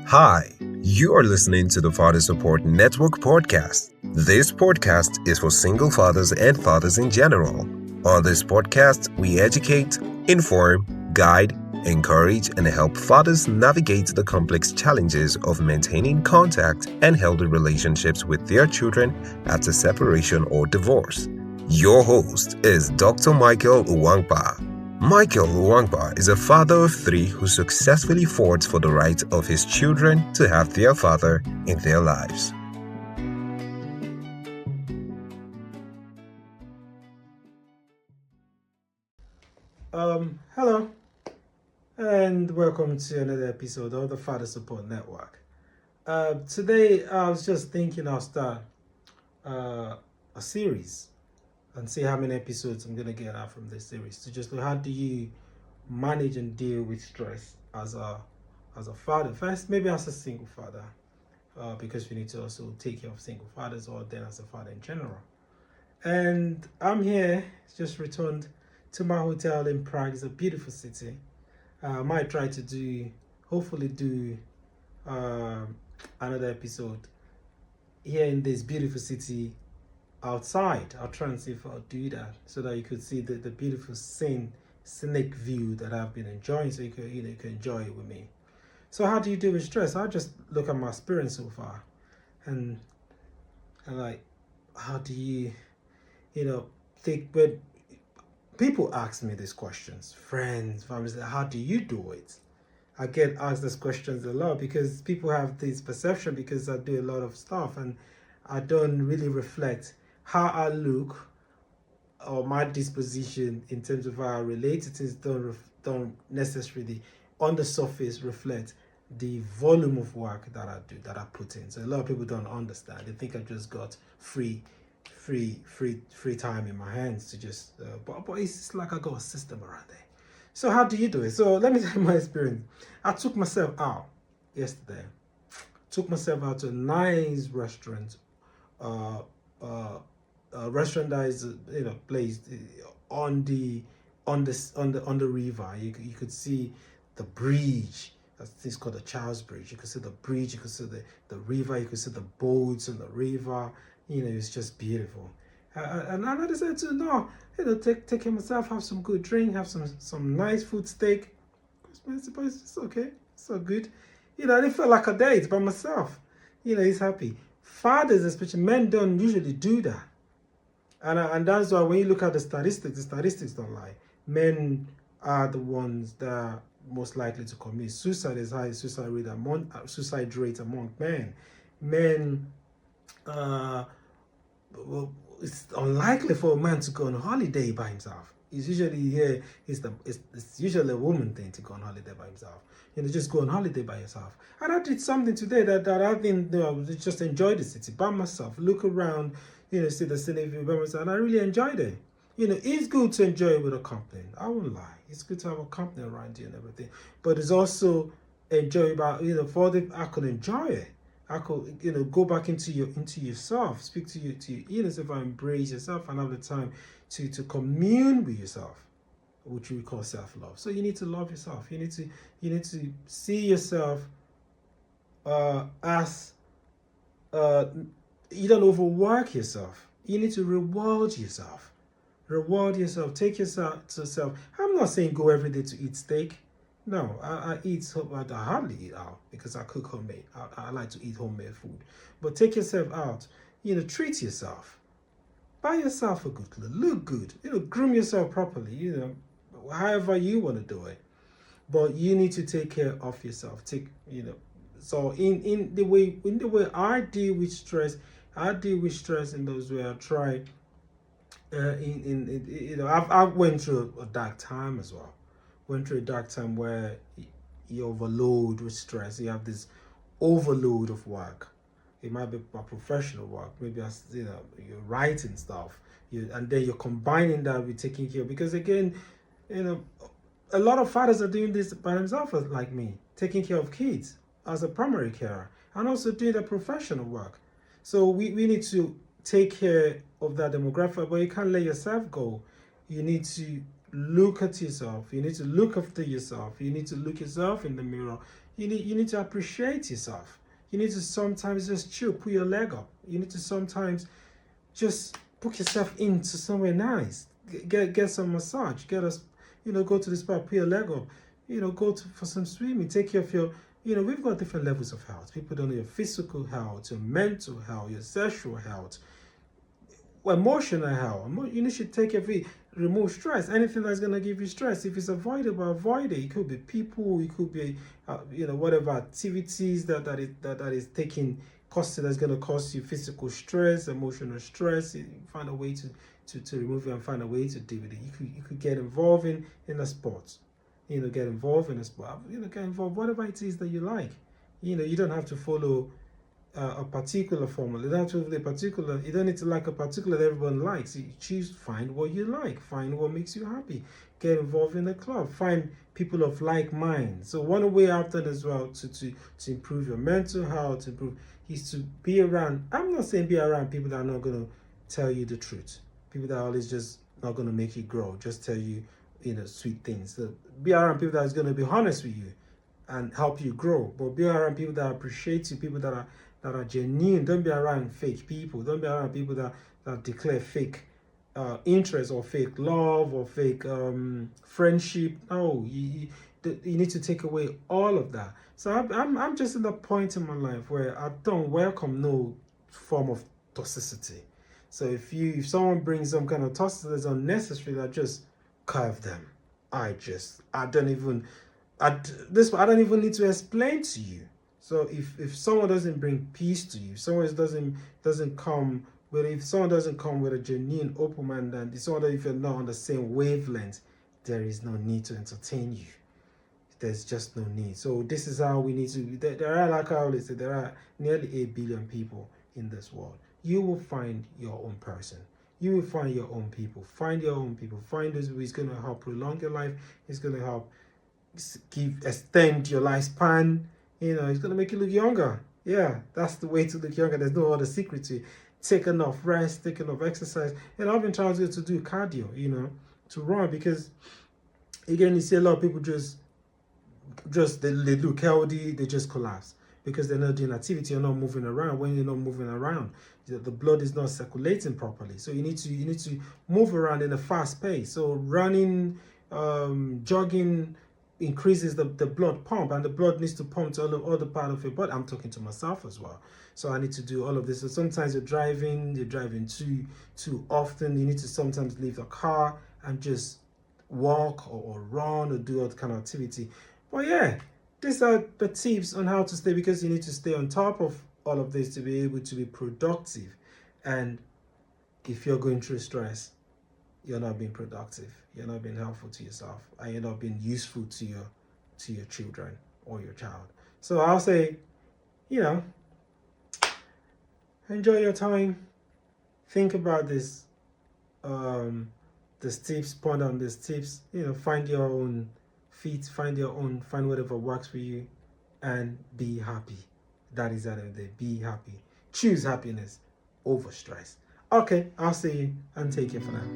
Hi, you are listening to the Father Support Network podcast. This podcast is for single fathers and fathers in general. On this podcast, we educate, inform, guide, encourage, and help fathers navigate the complex challenges of maintaining contact and healthy relationships with their children after separation or divorce. Your host is Dr. Michael Uwangba. Michael Uwangba is a father of three who successfully fought for the right of his children to have their father in their lives. Hello, and welcome to another episode of the Father Support Network. Today, I was just thinking I'll start a series and see how many episodes I'm gonna get out from this series. To just look how do you manage and deal with stress as a father. First, maybe as a single father, because we need to also take care of single fathers, or then as a father in general. And I'm here, just returned to my hotel in Prague. It's a beautiful city. I might try to hopefully do another episode here in this beautiful city outside. I'll try and see if I'll do that so that you could see the beautiful scenic view that I've been enjoying, so you can enjoy it with me. So how do you deal with stress? I just look at my experience so far, and like, how do you think when people ask me these questions, friends, family, how do you do it? I get asked these questions a lot because people have this perception, because I do a lot of stuff and I don't really reflect how I look or my disposition in terms of how I relate to things. Don't necessarily on the surface reflect the volume of work that I do, that I put in. So a lot of people don't understand. They think I just got free time in my hands to just but it's like I got a system around there. So how do you do it? So let me tell you my experience. I took myself out yesterday. Took myself out to a nice restaurant, uh, uh, a restaurant that is placed on the river. You could see the bridge. It's called the Charles Bridge. You could see the bridge. You could see the river. You could see the boats on the river. It's just beautiful. And I decided to take myself, have some good drink, have some nice food, steak. I suppose it's okay. It's so good. I didn't feel like a date by myself. He's happy. Fathers, especially men, don't usually do that. And that's why when you look at the statistics don't lie. Men are the ones that are most likely to commit suicide. Is high suicide rate among men. Men, well, it's unlikely for a man to go on holiday by himself. It's usually it's usually a woman thing to go on holiday by himself. Just go on holiday by yourself. And I did something today that I've been just enjoy the city by myself, look around, see the scenic view by myself, and I really enjoyed it. It's good to enjoy it with a company. I won't lie. It's good to have a company around you and everything. But it's also enjoyable, for I could enjoy it. I could, go back into yourself, speak to yourself, and embrace yourself, and have the time to commune with yourself, which we call self-love. So you need to love yourself. You need to see yourself as you don't overwork yourself. You need to reward yourself. Reward yourself. Take yourself to self. I'm not saying go every day to eat steak. No, I eat. I hardly eat out because I cook homemade. I like to eat homemade food. But take yourself out. Treat yourself. Buy yourself a good clothes. Look good. Groom yourself properly. However you want to do it. But you need to take care of yourself. So in the way I deal with stress, in those ways. I try. I've went through a dark time as well. Went through a dark time where you overload with stress. You have this overload of work. It might be a professional work, maybe as you're writing stuff, and then you're combining that with taking care. Because again, a lot of fathers are doing this by themselves, like me, taking care of kids as a primary carer, and also doing the professional work. So we need to take care of that demographic, but you can't let yourself go. You need to look at yourself. You need to look after yourself. You need to look yourself in the mirror. You need to appreciate yourself. You need to sometimes just chill, put your leg up. You need to sometimes just book yourself into somewhere nice. Get some massage. Get us, go to the spa, put your leg up. For some swimming. Take care of your. We've got different levels of health. People don't know your physical health, your mental health, your sexual health, emotional health. You should take care of it. Remove stress. Anything that's gonna give you stress. If it's avoidable, avoid it. It could be people. It could be, whatever activities that is taking cost that's gonna cause you physical stress, emotional stress. You find a way to remove it and find a way to deal with it. You could get involved in a sport. Get involved in a sport. Get involved whatever it is that you like. You don't have to follow a particular formula. You don't have to follow a particular. You don't need to like a particular that everyone likes. You choose, find what you like. Find what makes you happy. Get involved in a club. Find people of like mind. So one way out there as well to improve your mental health, is to be around. I'm not saying be around people that are not going to tell you the truth. People that are always just not going to make you grow. Just tell you, sweet things. So be around people that is going to be honest with you and help you grow. But be around people that appreciate you, people that are genuine. Don't be around fake people. Don't be around people that declare fake interest or fake love or fake friendship. No, you need to take away all of that. So I'm just in the point in my life where I don't welcome no form of toxicity. So if someone brings some kind of toxicity that's unnecessary, I just curve them. I don't even need to explain to you. So if someone doesn't bring peace to you, if someone doesn't come with a genuine open mind, and if you're not on the same wavelength, there is no need to entertain you. There's just no need. So this is how we need to. There are, like I always say, there are nearly 8 billion people in this world. You will find your own person. You will find your own people. Find your own people. Find those who is going to help prolong your life. It's going to help extend your lifespan. It's going to make you look younger. Yeah, that's the way to look younger. There's no other secret to it. Take enough rest, take enough exercise. And I've been trying to do cardio, to run, because again, you see a lot of people just they look healthy, they just collapse because they're not doing activity, you're not moving around. When you're not moving around, the blood is not circulating properly. So you need to move around in a fast pace. So running, jogging increases the blood pump, and the blood needs to pump to all the part of your body. I'm talking to myself as well. So I need to do all of this. So sometimes you're driving too often. You need to sometimes leave the car and just walk or run or do other kind of activity. But yeah, these are the tips on how to stay, because you need to stay on top of all of this to be able to be productive. And if you're going through stress, you're not being productive, you're not being helpful to yourself, and you're not being useful to your children or your child. So I'll say, enjoy your time, think about this, these tips, ponder on these tips, find your own feet, find whatever works for you, and be happy. That is at the end of the day. Be happy. Choose happiness over stress. Okay, I'll see you and take care for now.